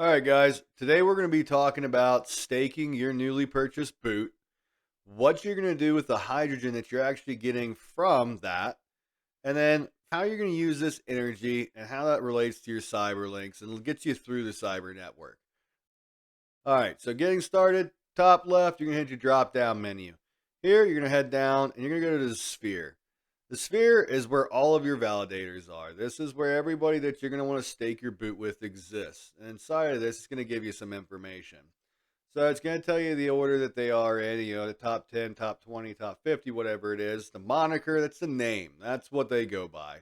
All right, guys. Today we're going to be talking about staking your newly purchased boot, what you're going to do with the hydrogen that you're actually getting from that, and then how you're going to use this energy and how that relates to your cyberlinks and gets you through the cyber network. All right, so getting started, top left, you're going to hit your drop down menu. Here, you're going to head down and you're going to go to the sphere. The sphere is where all of your validators are. This is where everybody that you're going to want to stake your boot with exists. And inside of this, it's going to give you some information. So it's going to tell you the order that they are in, the top 10, top 20, top 50, whatever it is. The moniker, that's the name. That's what they go by.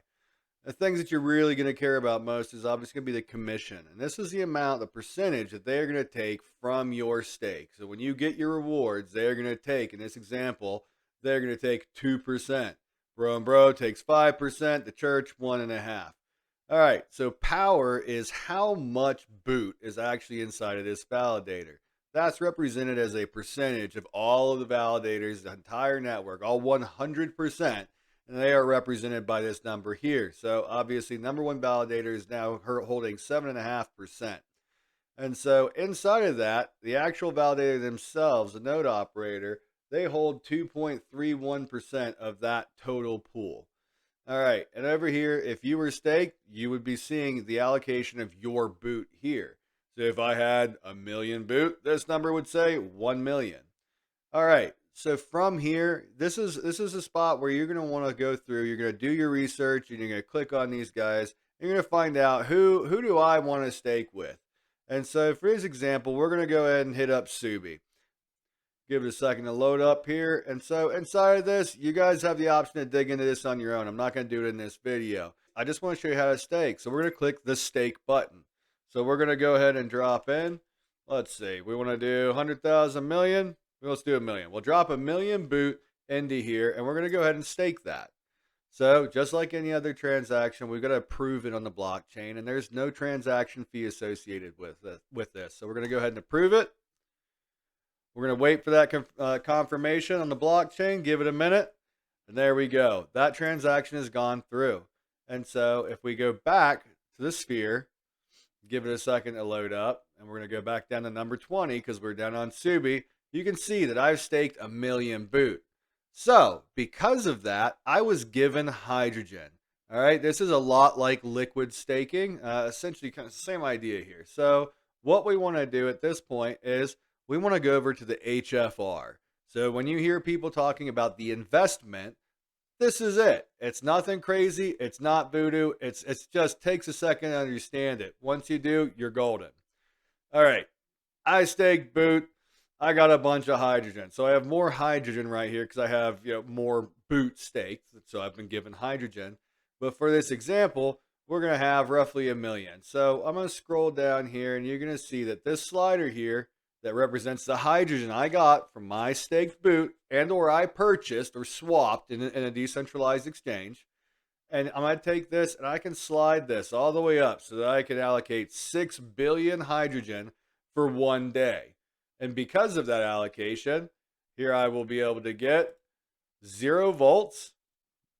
The things that you're really going to care about most is obviously going to be the commission. And this is the amount, the percentage that they are going to take from your stake. So when you get your rewards, they're going to take, in this example, they're going to take 2%. Bro and Bro takes 5%, the church 1.5%. All right, so power is how much boot is actually inside of this validator. That's represented as a percentage of all of the validators, the entire network, all 100%. And they are represented by this number here. So obviously, number one validator is now holding 7.5%. And so inside of that, the actual validator themselves, the node operator, they hold 2.31% of that total pool. All right, and over here, if you were staked, you would be seeing the allocation of your boot here. So if I had 1,000,000 boot, this number would say 1,000,000. All right. So from here, this is a spot where you're going to want to go through. You're going to do your research, and you're going to click on these guys. And you're going to find out who do I want to stake with. And so for this example, we're going to go ahead and hit up Subi. Give it a second to load up here. And so inside of this, you guys have the option to dig into this on your own. I'm not going to do it in this video. I just want to show you how to stake. So we're going to click the stake button. So we're going to go ahead and drop in. Let's see. We want to do 100,000 million. Let's do 1,000,000. We'll drop 1,000,000 boot into here, and we're going to go ahead and stake that. So just like any other transaction, we've got to approve it on the blockchain, and there's no transaction fee associated with this. So we're going to go ahead and approve it. We're going to wait for that confirmation on the blockchain, give it a minute, and there we go. That transaction has gone through. And so if we go back to the sphere, give it a second to load up, and we're going to go back down to number 20 because we're down on Subi. You can see that I've staked 1,000,000 boot. So because of that, I was given hydrogen. All right, this is a lot like liquid staking, essentially kind of the same idea here. So what we want to do at this point is we want to go over to the HFR. So when you hear people talking about the investment, this is it. It's nothing crazy. It's not voodoo. It's just takes a second to understand it. Once you do, you're golden. All right, I staked boot. I got a bunch of hydrogen. So I have more hydrogen right here because I have more boot staked. So I've been given hydrogen. But for this example, we're going to have roughly 1,000,000. So I'm going to scroll down here, and you're going to see that this slider here that represents the hydrogen I got from my staked boot and or I purchased or swapped in a decentralized exchange. And I'm going to take this and I can slide this all the way up so that I can allocate 6 billion hydrogen for 1 day. And because of that allocation, here I will be able to get 0 volts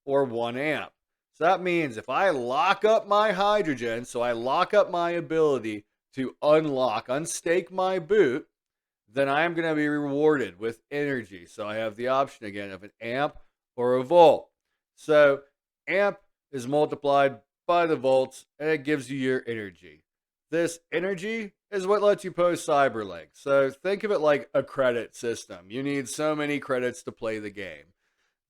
or 1 amp. So that means if I lock up my hydrogen, so I lock up my ability to unstake my boot, then I am going to be rewarded with energy. So I have the option again of an amp or a volt. So amp is multiplied by the volts, and it gives you your energy. This energy is what lets you post cyberlink. So think of it like a credit system. You need so many credits to play the game.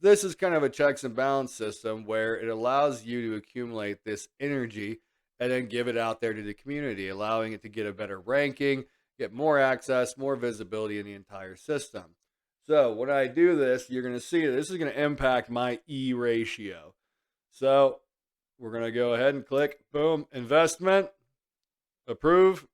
This is kind of a checks and balance system where it allows you to accumulate this energy and then give it out there to the community, allowing it to get a better ranking, get more access, more visibility in the entire system. So when I do this, you're going to see that this is going to impact my E ratio. So we're going to go ahead and click, boom, investment, approve.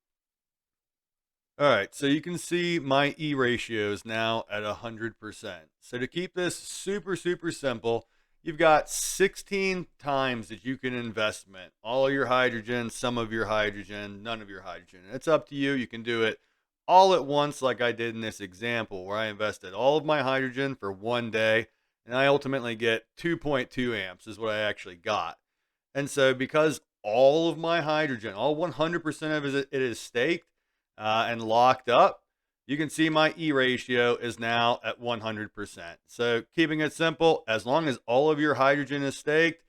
All right, so you can see my E ratio is now at 100%. So to keep this super, super simple, you've got 16 times that you can investment. All of your hydrogen, some of your hydrogen, none of your hydrogen. It's up to you. You can do it all at once like I did in this example where I invested all of my hydrogen for 1 day, and I ultimately get 2.2 amps is what I actually got. And so because all of my hydrogen, all 100% of it is staked and locked up, you can see my E ratio is now at 100%. So keeping it simple, as long as all of your hydrogen is staked,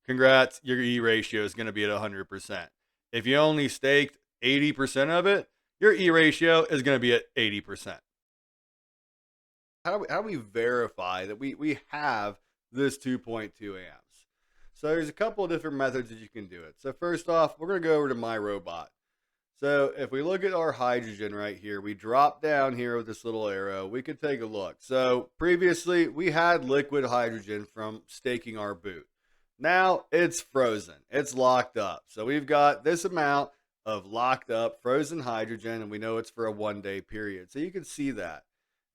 congrats, your E ratio is going to be at 100%. If you only staked 80% of it, your E ratio is going to be at 80%. How do we verify that we have this 2.2 amps? So there's a couple of different methods that you can do it. So first off, we're going to go over to my robot. So if we look at our hydrogen right here, we drop down here with this little arrow, we could take a look. So previously we had liquid hydrogen from staking our boot. Now it's frozen, it's locked up. So we've got this amount of locked up frozen hydrogen, and we know it's for a 1-day period. So you can see that.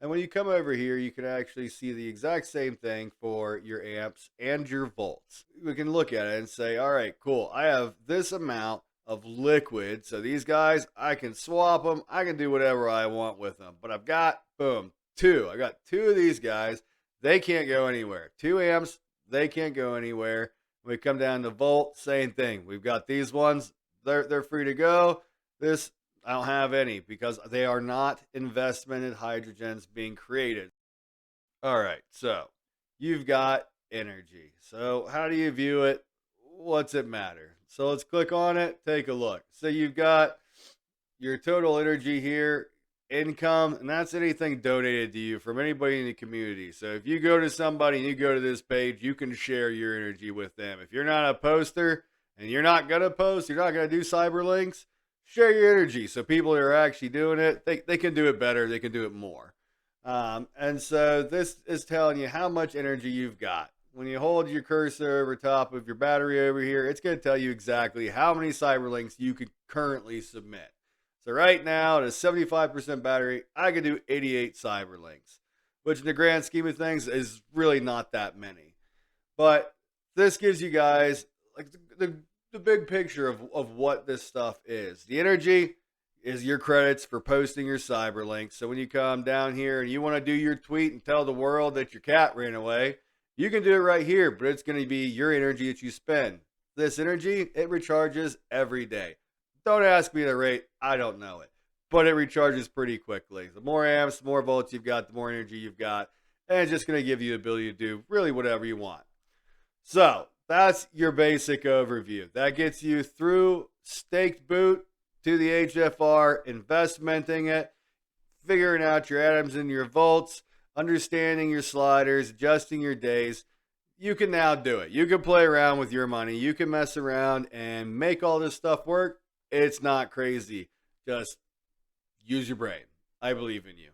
And when you come over here, you can actually see the exact same thing for your amps and your volts. We can look at it and say, all right, cool. I have this amount of liquid. So these guys, I can swap them. I can do whatever I want with them. But I've got, boom, two. I got two of these guys. They can't go anywhere. 2 amps, they can't go anywhere. When we come down to volt, same thing. We've got these ones. They're free to go. This, I don't have any because they are not investmented hydrogens being created. All right, so you've got energy. So how do you view it? What's it matter? So let's click on it, take a look. So you've got your total energy here, income, and that's anything donated to you from anybody in the community. So if you go to somebody and you go to this page, you can share your energy with them. If you're not a poster and you're not going to post, you're not going to do cyberlinks, share your energy so people who are actually doing it, they can do it better, they can do it more. And so this is telling you how much energy you've got. When you hold your cursor over top of your battery over here, it's going to tell you exactly how many cyberlinks you could currently submit. So right now, at a 75% battery, I can do 88 cyberlinks, which in the grand scheme of things is really not that many. But this gives you guys like the big picture of what this stuff is. The energy is your credits for posting your cyberlinks. So when you come down here and you want to do your tweet and tell the world that your cat ran away, you can do it right here, but it's going to be your energy that you spend. This energy, it recharges every day. Don't ask me the rate. I don't know it. But it recharges pretty quickly. The more amps, the more volts you've got, the more energy you've got. And it's just going to give you the ability to do really whatever you want. So that's your basic overview. That gets you through staked boot to the HFR, investmenting it, figuring out your atoms and your volts, understanding your sliders, adjusting your days. You can now do it. You can play around with your money. You can mess around and make all this stuff work. It's not crazy. Just use your brain. I believe in you.